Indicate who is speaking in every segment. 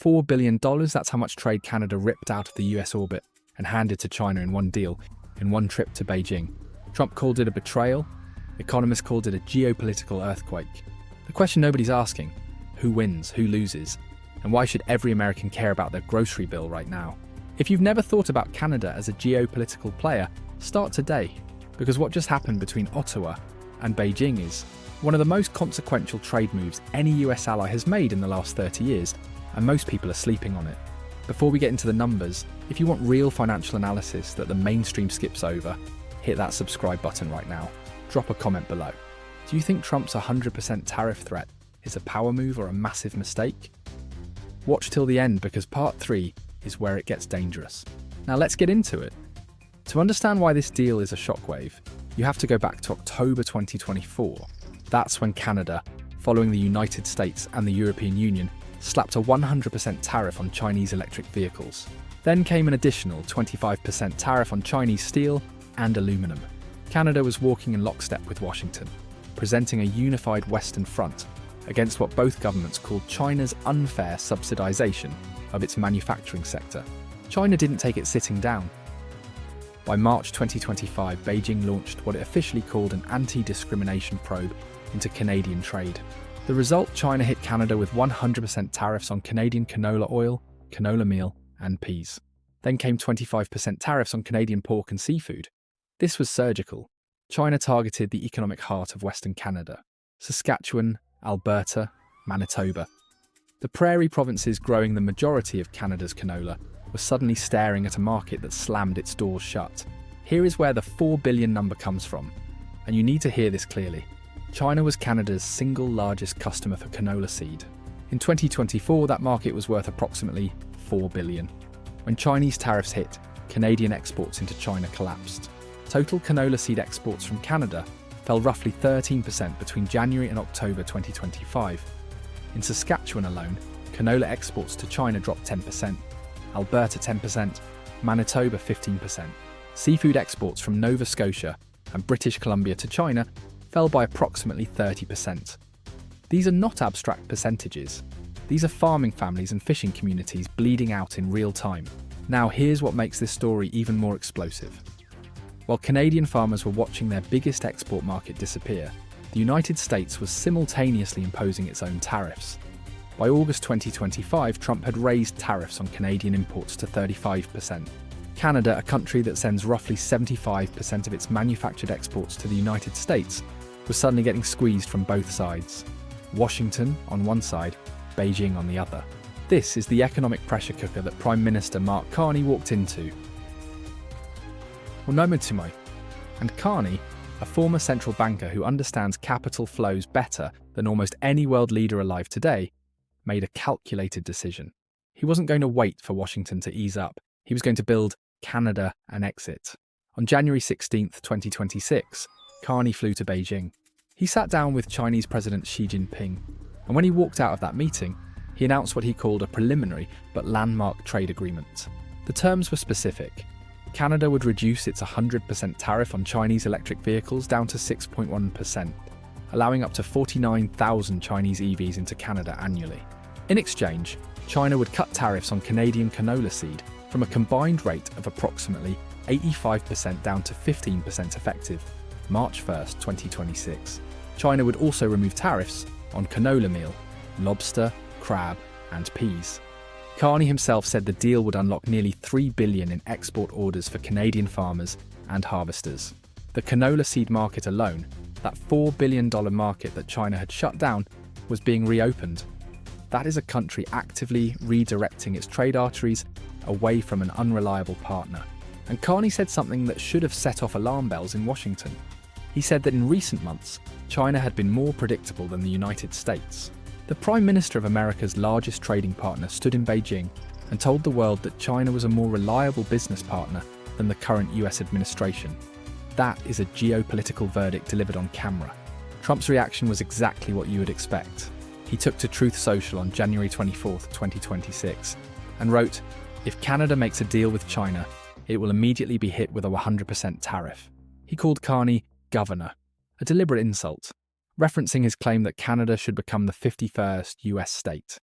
Speaker 1: $4 billion, that's how much trade Canada ripped out of the US orbit and handed to China in one deal, in one trip to Beijing. Trump called it a betrayal. Economists called it a geopolitical earthquake. The question nobody's asking: who wins, who loses, and why should every American care about their grocery bill right now? If you've never thought about Canada as a geopolitical player, start today, because what just happened between Ottawa and Beijing is one of the most consequential trade moves any US ally has made in the last 30 years, and most people are sleeping on it. Before we get into the numbers, if you want real financial analysis that the mainstream skips over, hit that subscribe button right now. Drop a comment below. Do you think Trump's 100% tariff threat is a power move or a massive mistake? Watch till the end, because part 3 is where it gets dangerous. Now let's get into it. To understand why this deal is a shockwave, you have to go back to October 2024. That's when Canada, following the United States and the European Union, slapped a 100% tariff on Chinese electric vehicles. Then came an additional 25% tariff on Chinese steel and aluminum. Canada was walking in lockstep with Washington, presenting a unified Western front against what both governments called China's unfair subsidization of its manufacturing sector. China didn't take it sitting down. By March 2025, Beijing launched what it officially called an anti-discrimination probe into Canadian trade. The result: China hit Canada with 100% tariffs on Canadian canola oil, canola meal, and peas. Then came 25% tariffs on Canadian pork and seafood. This was surgical. China targeted the economic heart of Western Canada: Saskatchewan, Alberta, Manitoba. The prairie provinces growing the majority of Canada's canola were suddenly staring at a market that slammed its doors shut. Here is where the 4 billion number comes from, and you need to hear this clearly. China was Canada's single largest customer for canola seed. In 2024, that market was worth approximately 4 billion. When Chinese tariffs hit, Canadian exports into China collapsed. Total canola seed exports from Canada fell roughly 13% between January and October 2025. In Saskatchewan alone, canola exports to China dropped 10%, Alberta 10%, Manitoba 15%. Seafood exports from Nova Scotia and British Columbia to China fell by approximately 30%. These are not abstract percentages. These are farming families and fishing communities bleeding out in real time. Now here's what makes this story even more explosive. While Canadian farmers were watching their biggest export market disappear, the United States was simultaneously imposing its own tariffs. By August 2025, Trump had raised tariffs on Canadian imports to 35%. Canada, a country that sends roughly 75% of its manufactured exports to the United States, was suddenly getting squeezed from both sides. Washington on one side, Beijing on the other. This is the economic pressure cooker that Prime Minister Mark Carney walked into. And Carney, a former central banker who understands capital flows better than almost any world leader alive today, made a calculated decision. He wasn't going to wait for Washington to ease up. He was going to build Canada an exit. On January 16, 2026, Carney flew to Beijing. He sat down with Chinese President Xi Jinping, and when he walked out of that meeting, he announced what he called a preliminary but landmark trade agreement. The terms were specific. Canada would reduce its 100% tariff on Chinese electric vehicles down to 6.1%, allowing up to 49,000 Chinese EVs into Canada annually. In exchange, China would cut tariffs on Canadian canola seed from a combined rate of approximately 85% down to 15% effective March 1, 2026. China would also remove tariffs on canola meal, lobster, crab, and peas. Carney himself said the deal would unlock nearly $3 billion in export orders for Canadian farmers and harvesters. The canola seed market alone, that $4 billion market that China had shut down, was being reopened. That is a country actively redirecting its trade arteries away from an unreliable partner. And Carney said something that should have set off alarm bells in Washington. He said that in recent months, China had been more predictable than the United States. The Prime Minister of America's largest trading partner stood in Beijing and told the world that China was a more reliable business partner than the current US administration. That is a geopolitical verdict delivered on camera. Trump's reaction was exactly what you would expect. He took to Truth Social on January 24, 2026, and wrote, "If Canada makes a deal with China, it will immediately be hit with a 100% tariff." He called Carney governor, a deliberate insult, referencing his claim that Canada should become the 51st US state.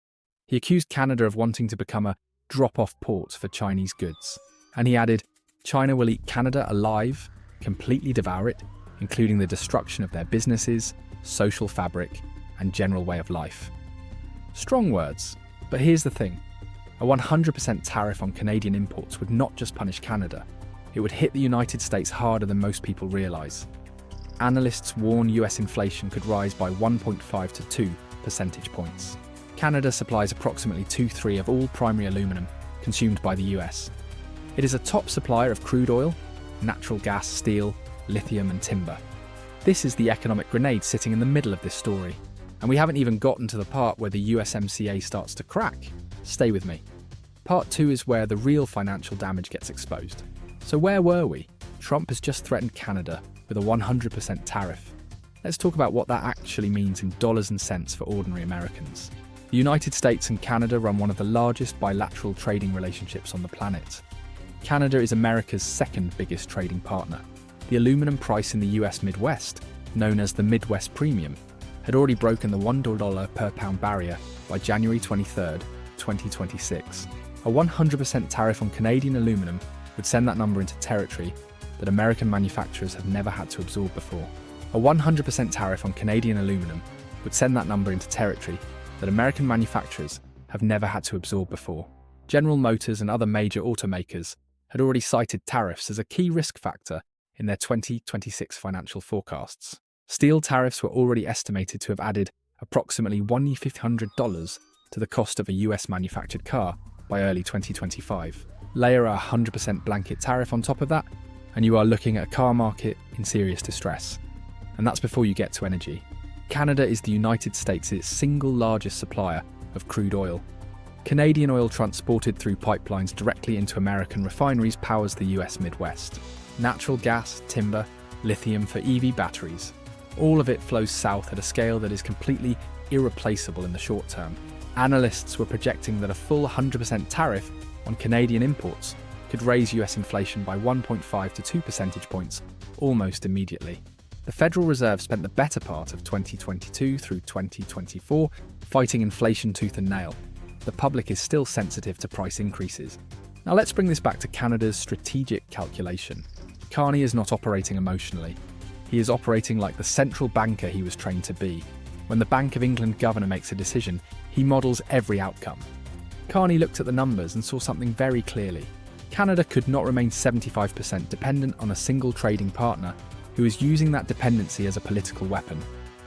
Speaker 1: He accused Canada of wanting to become a drop-off port for Chinese goods. And he added, China will eat Canada alive, completely devour it, including the destruction of their businesses, social fabric, and general way of life. Strong words, but here's the thing. A 100% tariff on Canadian imports would not just punish Canada, it would hit the United States harder than most people realise. Analysts warn US inflation could rise by 1.5 to 2 percentage points. Canada supplies approximately 2/3 of all primary aluminium consumed by the US. It is a top supplier of crude oil, natural gas, steel, lithium and timber. This is the economic grenade sitting in the middle of this story. And we haven't even gotten to the part where the USMCA starts to crack. Stay with me. Part 2 is where the real financial damage gets exposed. So where were we? Trump has just threatened Canada with a 100% tariff. Let's talk about what that actually means in dollars and cents for ordinary Americans. The United States and Canada run one of the largest bilateral trading relationships on the planet. Canada is America's second biggest trading partner. The aluminum price in the US Midwest, known as the Midwest Premium, had already broken the $1 per pound barrier by January 23, 2026. A 100% tariff on Canadian aluminum would send that number into territory that American manufacturers have never had to absorb before. A 100% tariff on Canadian aluminum would send that number into territory that American manufacturers have never had to absorb before. General Motors and other major automakers had already cited tariffs as a key risk factor in their 2026 financial forecasts. Steel tariffs were already estimated to have added approximately $1,500 to the cost of a US manufactured car by early 2025. Layer a 100% blanket tariff on top of that, and you are looking at a car market in serious distress. And that's before you get to energy. Canada is the United States' single largest supplier of crude oil. Canadian oil transported through pipelines directly into American refineries powers the US Midwest. Natural gas, timber, lithium for EV batteries. All of it flows south at a scale that is completely irreplaceable in the short term. Analysts were projecting that a full 100% tariff on Canadian imports could raise US inflation by 1.5 to 2 percentage points almost immediately. The Federal Reserve spent the better part of 2022 through 2024 fighting inflation tooth and nail. The public is still sensitive to price increases. Now let's bring this back to Canada's strategic calculation. Carney is not operating emotionally. He is operating like the central banker he was trained to be. When the Bank of England governor makes a decision, he models every outcome. Carney looked at the numbers and saw something very clearly. Canada could not remain 75% dependent on a single trading partner who is using that dependency as a political weapon.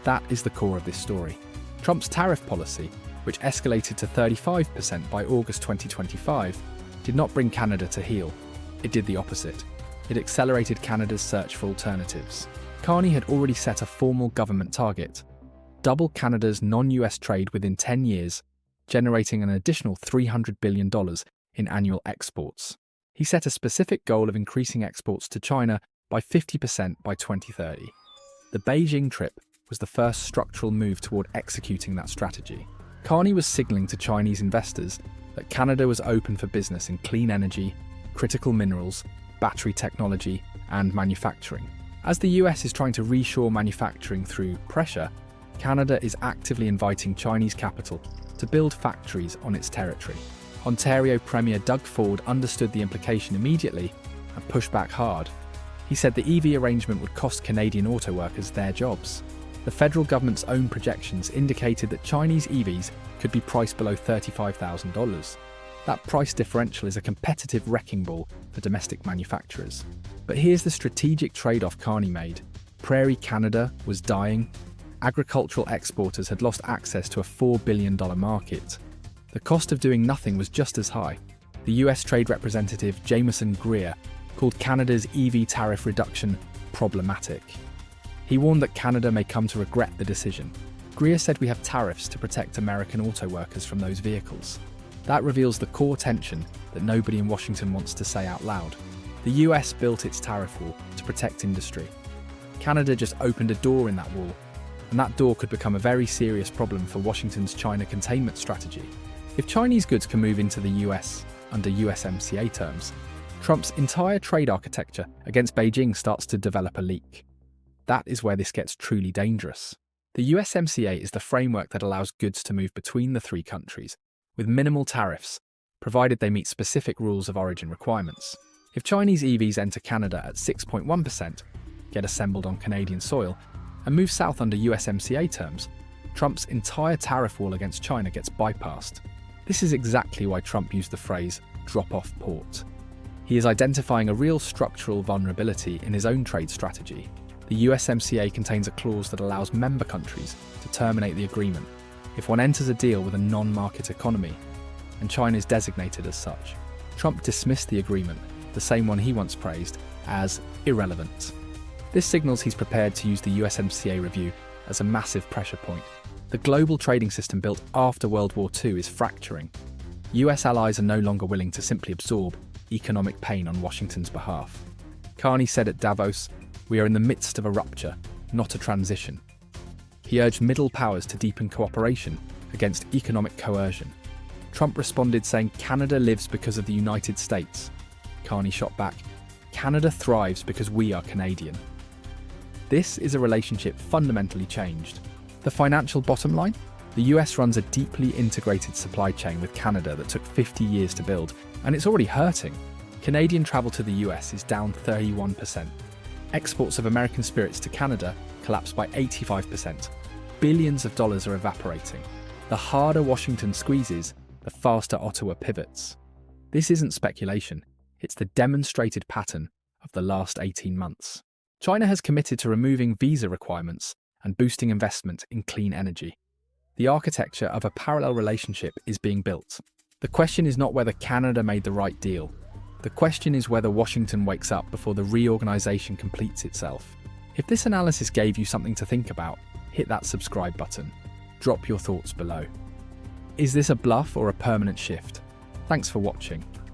Speaker 1: That is the core of this story. Trump's tariff policy, which escalated to 35% by August 2025, did not bring Canada to heel. It did the opposite. It accelerated Canada's search for alternatives. Carney had already set a formal government target: double Canada's non-US trade within 10 years, generating an additional $300 billion in annual exports. He set a specific goal of increasing exports to China by 50% by 2030. The Beijing trip was the first structural move toward executing that strategy. Carney was signaling to Chinese investors that Canada was open for business in clean energy, critical minerals, battery technology, and manufacturing. As the US is trying to reshore manufacturing through pressure, Canada is actively inviting Chinese capital to build factories on its territory. Ontario Premier Doug Ford understood the implication immediately and pushed back hard. He said the EV arrangement would cost Canadian auto workers their jobs. The federal government's own projections indicated that Chinese EVs could be priced below $35,000. That price differential is a competitive wrecking ball for domestic manufacturers. But here's the strategic trade-off Carney made. Prairie Canada was dying. Agricultural exporters had lost access to a $4 billion market. The cost of doing nothing was just as high. The US Trade Representative Jameson Greer called Canada's EV tariff reduction problematic. He warned that Canada may come to regret the decision. Greer said we have tariffs to protect American auto workers from those vehicles. That reveals the core tension that nobody in Washington wants to say out loud. The US built its tariff wall to protect industry. Canada just opened a door in that wall, and that door could become a very serious problem for Washington's China containment strategy. If Chinese goods can move into the US under USMCA terms, Trump's entire trade architecture against Beijing starts to develop a leak. That is where this gets truly dangerous. The USMCA is the framework that allows goods to move between the three countries with minimal tariffs, provided they meet specific rules of origin requirements. If Chinese EVs enter Canada at 6.1%, get assembled on Canadian soil, and move south under USMCA terms, Trump's entire tariff wall against China gets bypassed. This is exactly why Trump used the phrase drop-off port. He is identifying a real structural vulnerability in his own trade strategy. The USMCA contains a clause that allows member countries to terminate the agreement if one enters a deal with a non-market economy, and China is designated as such. Trump dismissed the agreement, the same one he once praised, as irrelevant. This signals he's prepared to use the USMCA review as a massive pressure point. The global trading system built after World War II is fracturing. US allies are no longer willing to simply absorb economic pain on Washington's behalf. Carney said at Davos, "We are in the midst of a rupture, not a transition." He urged middle powers to deepen cooperation against economic coercion. Trump responded saying Canada lives because of the United States. Carney shot back, "Canada thrives because we are Canadian." This is a relationship fundamentally changed. The financial bottom line? The US runs a deeply integrated supply chain with Canada that took 50 years to build, and it's already hurting. Canadian travel to the US is down 31%. Exports of American spirits to Canada collapsed by 85%. Billions of dollars are evaporating. The harder Washington squeezes, the faster Ottawa pivots. This isn't speculation, it's the demonstrated pattern of the last 18 months. China has committed to removing visa requirements and boosting investment in clean energy. The architecture of a parallel relationship is being built. The question is not whether Canada made the right deal. The question is whether Washington wakes up before the reorganization completes itself. If this analysis gave you something to think about, hit that subscribe button. Drop your thoughts below. Is this a bluff or a permanent shift? Thanks for watching.